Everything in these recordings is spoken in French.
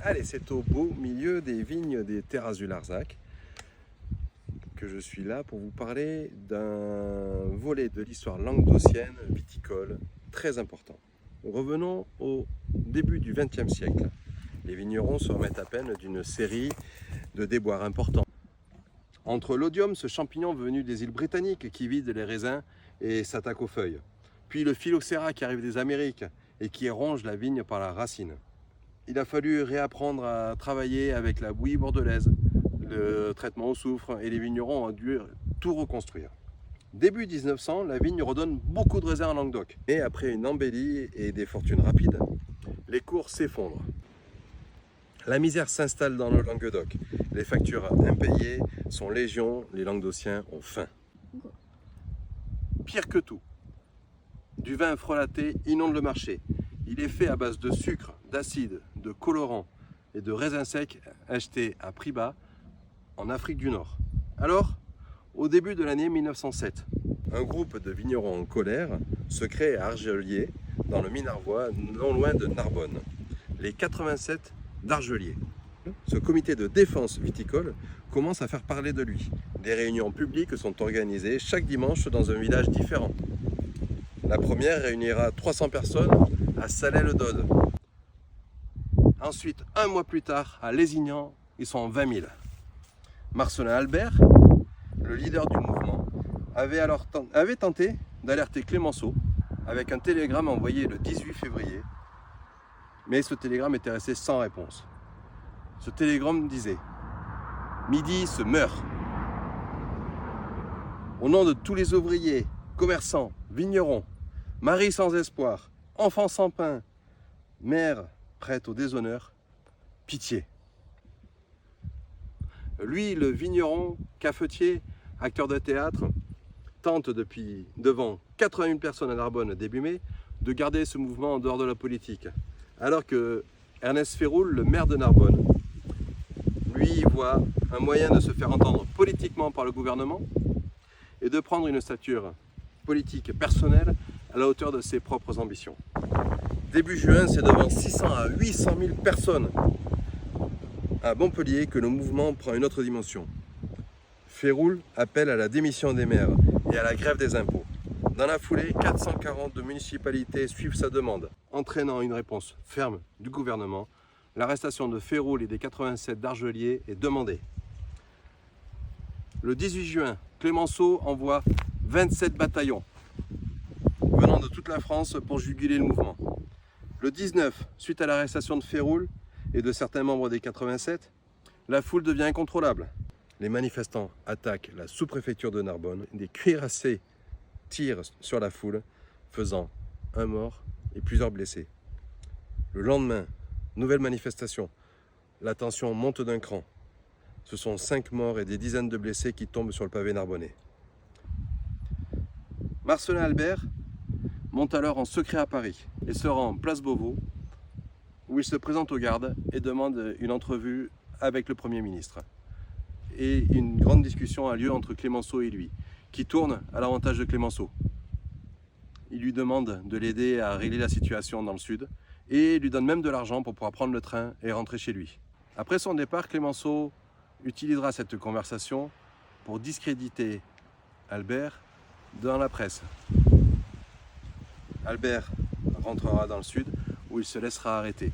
Allez, c'est au beau milieu des vignes des Terrasses du Larzac que je suis là pour vous parler d'un volet de l'histoire languedocienne viticole très important. Revenons au début du XXe siècle. Les vignerons se remettent à peine d'une série de déboires importants. Entre l'oïdium, ce champignon venu des îles britanniques qui vide les raisins et s'attaque aux feuilles, puis le phylloxéra qui arrive des Amériques et qui ronge la vigne par la racine. Il a fallu réapprendre à travailler avec la bouillie bordelaise, le traitement au soufre, et les vignerons ont dû tout reconstruire. Début 1900, la vigne redonne beaucoup de raisins en Languedoc. Et après une embellie et des fortunes rapides, les cours s'effondrent. La misère s'installe dans le Languedoc. Les factures impayées sont légion, les Languedociens ont faim. Pire que tout, du vin frelaté inonde le marché. Il est fait à base de sucre, d'acide, de colorant et de raisins secs achetés à prix bas en Afrique du Nord. Alors, au début de l'année 1907, un groupe de vignerons en colère se crée à Argelier, dans le Minervois, non loin de Narbonne, les 87 d'Argelier. Ce comité de défense viticole commence à faire parler de lui. Des réunions publiques sont organisées chaque dimanche dans un village différent. La première réunira 300 personnes à Salais-le-Dode. Ensuite, un mois plus tard, à Lézignan, ils sont 20 000. Marcelin Albert, le leader du mouvement, avait tenté d'alerter Clémenceau avec un télégramme envoyé le 18 février. Mais ce télégramme était resté sans réponse. Ce télégramme disait « Midi se meurt ». Au nom de tous les ouvriers, commerçants, vignerons, maris sans espoir, enfants sans pain, mère prête au déshonneur, pitié. Lui, le vigneron, cafetier, acteur de théâtre, tente depuis devant 80 000 personnes à Narbonne début mai de garder ce mouvement en dehors de la politique. Alors que Ernest Féroul, le maire de Narbonne, lui voit un moyen de se faire entendre politiquement par le gouvernement et de prendre une stature politique personnelle à la hauteur de ses propres ambitions. Début juin, c'est devant 600 à 800 000 personnes à Montpellier que le mouvement prend une autre dimension. Féroul appelle à la démission des maires et à la grève des impôts. Dans la foulée, 442 municipalités suivent sa demande, entraînant une réponse ferme du gouvernement. L'arrestation de Féroul et des 87 d'Argelier est demandée. Le 18 juin, Clémenceau envoie 27 bataillons venant de toute la France pour juguler le mouvement. Le 19, suite à l'arrestation de Féroul et de certains membres des 87, la foule devient incontrôlable. Les manifestants attaquent la sous-préfecture de Narbonne, des cuirassés tirent sur la foule, faisant un mort et plusieurs blessés. Le lendemain, nouvelle manifestation, la tension monte d'un cran. Ce sont 5 morts et des dizaines de blessés qui tombent sur le pavé narbonnais. Marcelin Albert monte alors en secret à Paris et se rend place Beauvau, où il se présente aux gardes et demande une entrevue avec le Premier ministre. Et une grande discussion a lieu entre Clémenceau et lui, qui tourne à l'avantage de Clémenceau. Il lui demande de l'aider à régler la situation dans le sud et lui donne même de l'argent pour pouvoir prendre le train et rentrer chez lui. Après son départ, Clémenceau utilisera cette conversation pour discréditer Albert dans la presse. Albert rentrera dans le sud où il se laissera arrêter.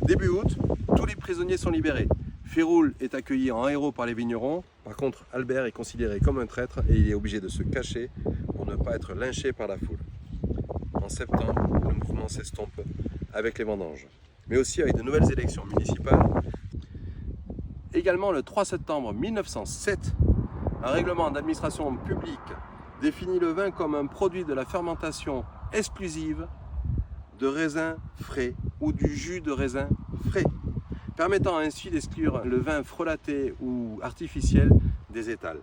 Début août, tous les prisonniers sont libérés. Féroul est accueilli en héros par les vignerons. Par contre, Albert est considéré comme un traître et il est obligé de se cacher pour ne pas être lynché par la foule. En septembre, le mouvement s'estompe avec les vendanges, mais aussi avec de nouvelles élections municipales. Également le 3 septembre 1907, un règlement d'administration publique définit le vin comme un produit de la fermentation exclusive de raisins frais ou du jus de raisin frais, permettant ainsi d'exclure le vin frelaté ou artificiel des étals.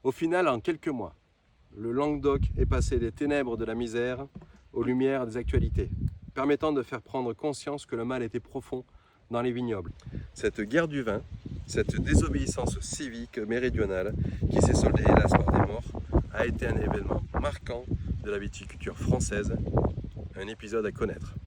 Au final, en quelques mois, le Languedoc est passé des ténèbres de la misère aux lumières des actualités, permettant de faire prendre conscience que le mal était profond dans les vignobles. Cette guerre du vin, cette désobéissance civique méridionale qui s'est soldée hélas par des morts, a été un événement marquant de la viticulture française, un épisode à connaître.